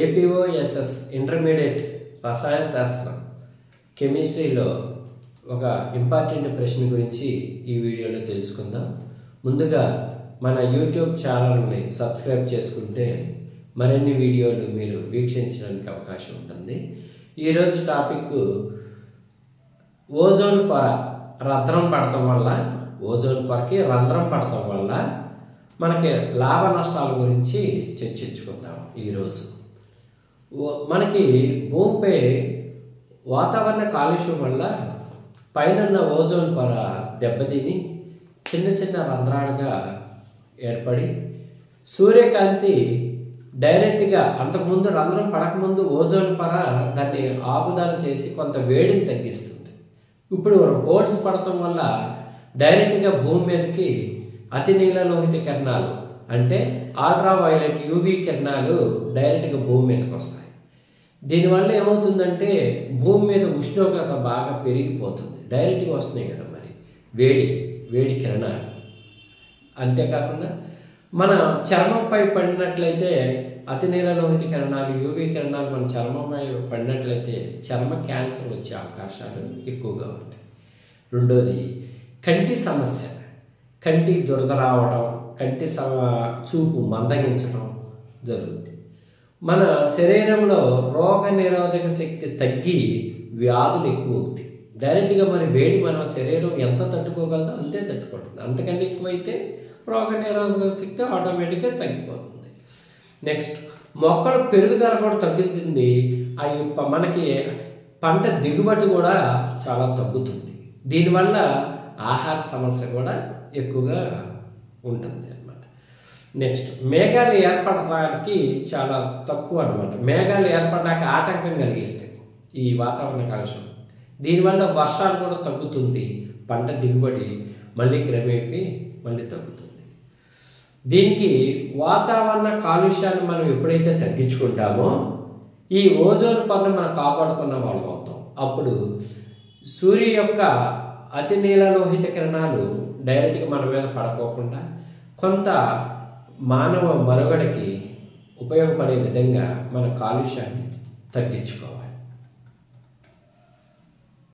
APOSS intermediate రసాయన శాస్త్రం కెమిస్ట్రీలో ఒక ఇంపార్టెంట్ ప్రశ్న గురించి ఈ వీడియోలో తెలుసుకుందాం. ముందుగా మన యూట్యూబ్ ఛానల్ని సబ్స్క్రైబ్ చేసుకుంటే మరిన్ని వీడియోలు మీరు వీక్షించడానికి అవకాశం ఉంటుంది. ఈరోజు టాపిక్ ఓజోన్ పొర రంధ్రం పడటం వల్ల, ఓజోన్ పొరకి రంధ్రం పడటం వల్ల మనకి లాభ నష్టాల గురించి చర్చించుకుందాం. ఈరోజు మనకి భూమిపై వాతావరణ కాలుష్యం వల్ల పైన ఓజోన్ పొర దెబ్బతిని చిన్న చిన్న రంధ్రాలుగా ఏర్పడి సూర్యకాంతి డైరెక్ట్గా అంతకుముందు రంధ్రం పడకముందు ఓజోన్ పొర దాన్ని ఆపుదల చేసి కొంత వేడిని తగ్గిస్తుంది. ఇప్పుడు హోల్స్ పడటం వల్ల డైరెక్ట్గా భూమి మీదకి అతి నీలలోహిత కిరణాలు అంటే అల్ట్రావైలెట్ యూవీ కిరణాలు డైరెక్ట్గా భూమి మీదకి వస్తాయి. దీనివల్ల ఏమవుతుందంటే భూమి మీద ఉష్ణోగ్రత బాగా పెరిగిపోతుంది. డైరెక్ట్గా వస్తున్నాయి కదా మరి వేడి కిరణాలు. అంతేకాకుండా మన చర్మంపై పడినట్లయితే అతి నీలలోహిత కిరణాలు యూవీ కిరణాలు మన చర్మంపై పడినట్లయితే చర్మ క్యాన్సర్ వచ్చే అవకాశాలు ఎక్కువగా ఉంటాయి. రెండోది కంటి సమస్య, కంటి దురద రావడం, కంటి చూపు మందగించడం జరుగుతుంది. మన శరీరంలో రోగ నిరోధక శక్తి తగ్గి వ్యాధులు ఎక్కువ అవుతాయి. డైరెక్ట్గా మరి వేడి మన శరీరం ఎంత తట్టుకోగలదో అంతే తట్టుకుంటుంది. అంతకంటే ఎక్కువైతే రోగ నిరోధక శక్తి ఆటోమేటిక్గా తగ్గిపోతుంది. నెక్స్ట్ మొక్కల పెరుగుదల కూడా తగ్గుతుంది. అవి మనకి పంట దిగుబడి కూడా చాలా తగ్గుతుంది. దీనివల్ల ఆహార సమస్య కూడా ఎక్కువగా ఉంటుంది అన్నమాట. నెక్స్ట్ మేఘాలు ఏర్పడటానికి చాలా తక్కువ అన్నమాట. మేఘాలు ఏర్పడడానికి ఆటంకం కలిగిస్తాయి ఈ వాతావరణ కాలుష్యం. దీనివల్ల వర్షాలు కూడా తగ్గుతుంది, పంట దిగుబడి మళ్ళీ క్రమేపీ మళ్ళీ తగ్గుతుంది. దీనికి వాతావరణ కాలుష్యాన్ని మనం ఎప్పుడైతే తగ్గించుకుంటామో ఈ ఓజోన్ పొరను మనం కాపాడుకున్న వాళ్ళం అవుతాం. అప్పుడు సూర్యు యొక్క అతి నీలలోహిత కిరణాలు డైరెక్ట్గా మన మీద పడుకోకుండా కొంత మానవ మనుగడకి ఉపయోగపడే విధంగా మన కాలుష్యాన్ని తగ్గించుకోవాలి.